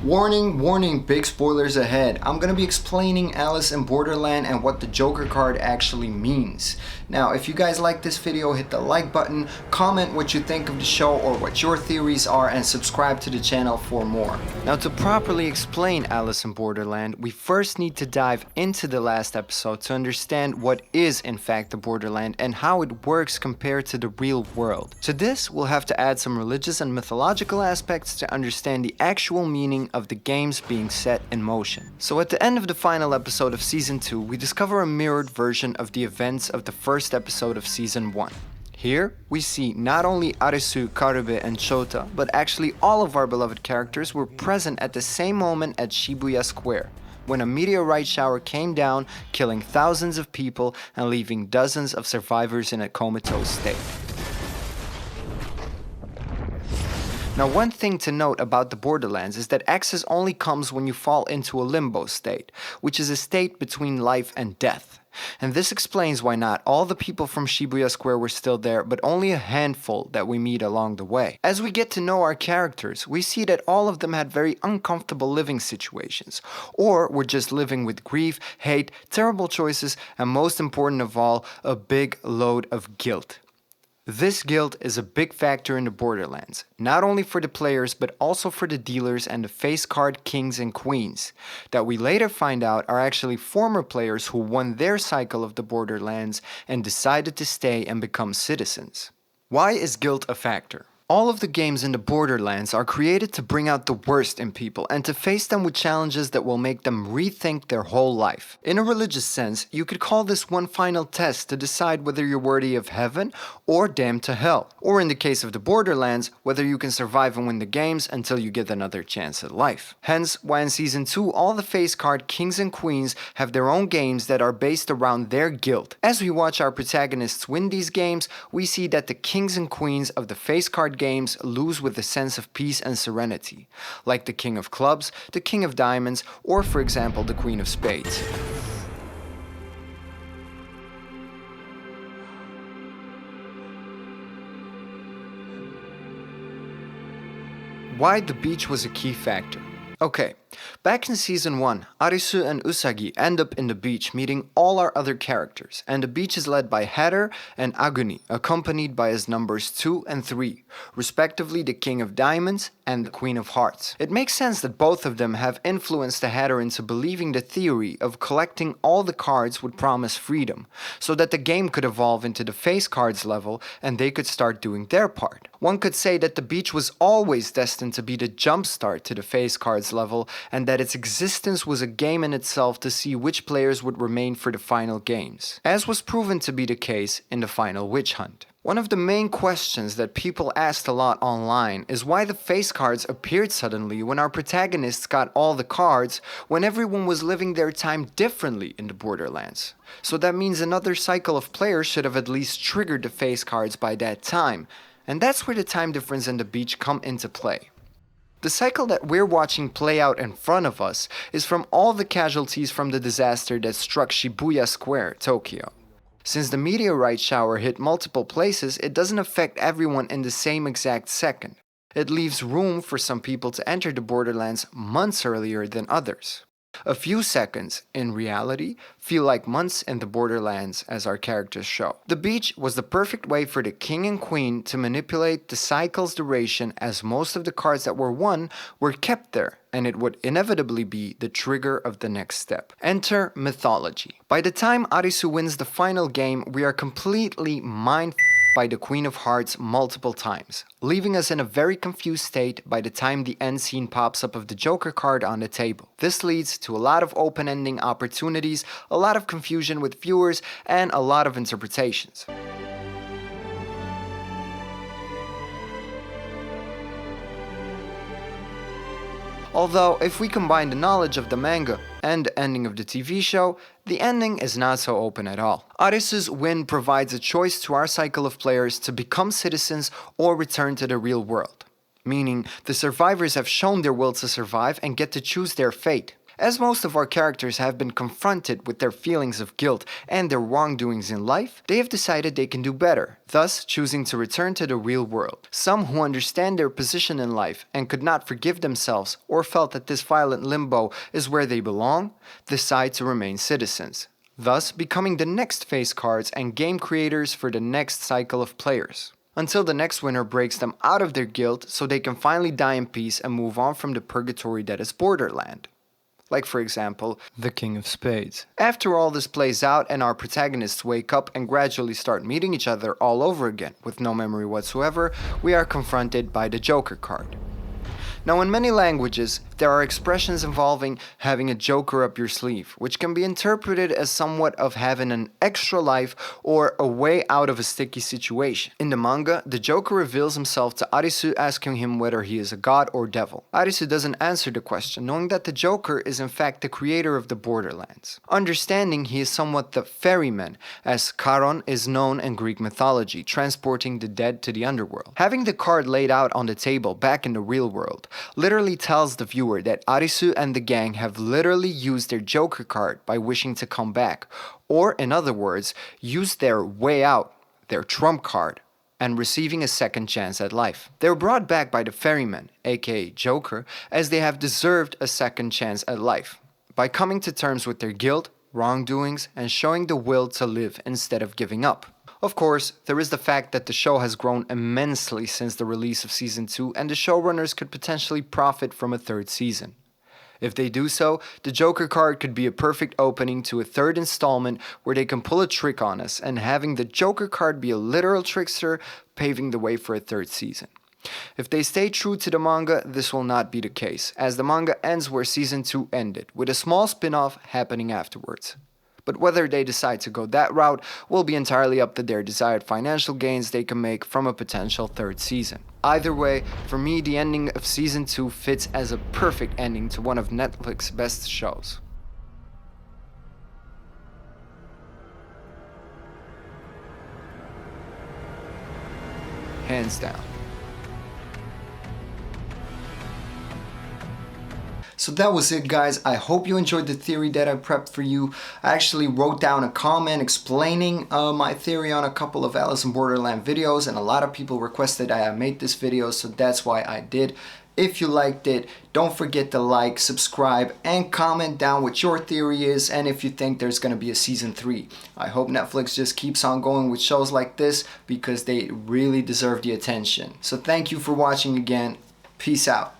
Warning, warning, big spoilers ahead. I'm gonna be explaining Alice in Borderland and what the Joker card actually means. Now, if you guys like this video, hit the like button, comment what you think of the show or what your theories are, and subscribe to the channel for more. Now, to properly explain Alice in Borderland, we first need to dive into the last episode to understand what is in fact the Borderland and how it works compared to the real world. To this, we'll have to add some religious and mythological aspects to understand the actual meaning of the games being set in motion. So at the end of the final episode of Season 2, we discover a mirrored version of the events of the first episode of Season 1. Here, we see not only Arisu, Karube, and Shota, but actually all of our beloved characters were present at the same moment at Shibuya Square, when a meteorite shower came down, killing thousands of people and leaving dozens of survivors in a comatose state. Now, one thing to note about the Borderlands is that access only comes when you fall into a limbo state, which is a state between life and death. And this explains why not all the people from Shibuya Square were still there, but only a handful that we meet along the way. As we get to know our characters, we see that all of them had very uncomfortable living situations, or were just living with grief, hate, terrible choices, and most important of all, a big load of guilt. This guilt is a big factor in the Borderlands, not only for the players but also for the dealers and the face card kings and queens, that we later find out are actually former players who won their cycle of the Borderlands and decided to stay and become citizens. Why is guilt a factor? All of the games in the Borderlands are created to bring out the worst in people and to face them with challenges that will make them rethink their whole life. In a religious sense, you could call this one final test to decide whether you're worthy of heaven or damned to hell. Or in the case of the Borderlands, whether you can survive and win the games until you get another chance at life. Hence, why in Season 2 all the face card kings and queens have their own games that are based around their guilt. As we watch our protagonists win these games, we see that the kings and queens of the face card games lose with a sense of peace and serenity, like the King of Clubs, the King of Diamonds, or for example the Queen of Spades. Why the beach was a key factor. Okay, back in Season 1, Arisu and Usagi end up in the beach meeting all our other characters, and the beach is led by Hatter and Aguni, accompanied by his numbers 2 and 3, respectively the King of Diamonds and the Queen of Hearts. It makes sense that both of them have influenced the Hatter into believing the theory of collecting all the cards would promise freedom, so that the game could evolve into the face cards level and they could start doing their part. One could say that the beach was always destined to be the jumpstart to the face cards level, and that its existence was a game in itself to see which players would remain for the final games, as was proven to be the case in the final witch hunt. One of the main questions that people asked a lot online is why the face cards appeared suddenly when our protagonists got all the cards when everyone was living their time differently in the Borderlands. So that means another cycle of players should have at least triggered the face cards by that time, and that's where the time difference and the beach come into play. The cycle that we're watching play out in front of us is from all the casualties from the disaster that struck Shibuya Square, Tokyo. Since the meteorite shower hit multiple places, it doesn't affect everyone in the same exact second. It leaves room for some people to enter the Borderlands months earlier than others. A few seconds, in reality, feel like months in the Borderlands, as our characters show. The beach was the perfect way for the king and queen to manipulate the cycle's duration, as most of the cards that were won were kept there, and it would inevitably be the trigger of the next step. Enter mythology. By the time Arisu wins the final game, we are completely by the Queen of Hearts multiple times, leaving us in a very confused state by the time the end scene pops up of the Joker card on the table. This leads to a lot of open-ending opportunities, a lot of confusion with viewers, and a lot of interpretations. Although, if we combine the knowledge of the manga and the ending of the TV show, the ending is not so open at all. Arisu's win provides a choice to our cycle of players to become citizens or return to the real world, meaning the survivors have shown their will to survive and get to choose their fate. As most of our characters have been confronted with their feelings of guilt and their wrongdoings in life, they have decided they can do better, thus choosing to return to the real world. Some who understand their position in life and could not forgive themselves or felt that this violent limbo is where they belong, decide to remain citizens, thus becoming the next face cards and game creators for the next cycle of players. Until the next winner breaks them out of their guilt so they can finally die in peace and move on from the purgatory that is Borderland. Like, for example, the King of Spades. After all this plays out and our protagonists wake up and gradually start meeting each other all over again with no memory whatsoever, we are confronted by the Joker card. Now, in many languages, there are expressions involving having a joker up your sleeve, which can be interpreted as somewhat of having an extra life or a way out of a sticky situation. In the manga, the Joker reveals himself to Arisu, asking him whether he is a god or devil. Arisu doesn't answer the question, knowing that the Joker is in fact the creator of the Borderlands. Understanding he is somewhat the ferryman, as Charon is known in Greek mythology, transporting the dead to the underworld. Having the card laid out on the table back in the real world literally tells the viewer that Arisu and the gang have literally used their Joker card by wishing to come back, or in other words, used their way out, their trump card, and receiving a second chance at life. They were brought back by the ferryman, aka Joker, as they have deserved a second chance at life, by coming to terms with their guilt, wrongdoings, and showing the will to live instead of giving up. Of course, there is the fact that the show has grown immensely since the release of Season 2 and the showrunners could potentially profit from a third season. If they do so, the Joker card could be a perfect opening to a third installment where they can pull a trick on us, and having the Joker card be a literal trickster, paving the way for a third season. If they stay true to the manga, this will not be the case, as the manga ends where Season 2 ended, with a small spin-off happening afterwards. But whether they decide to go that route will be entirely up to their desired financial gains they can make from a potential third season. Either way, for me the ending of Season 2 fits as a perfect ending to one of Netflix's best shows. Hands down. So that was it, guys. I hope you enjoyed the theory that I prepped for you. I actually wrote down a comment explaining my theory on a couple of Alice in Borderland videos, and a lot of people requested I made this video, so that's why I did. If you liked it, don't forget to like, subscribe, and comment down what your theory is, and if you think there's gonna be a Season 3. I hope Netflix just keeps on going with shows like this because they really deserve the attention. So thank you for watching again. Peace out.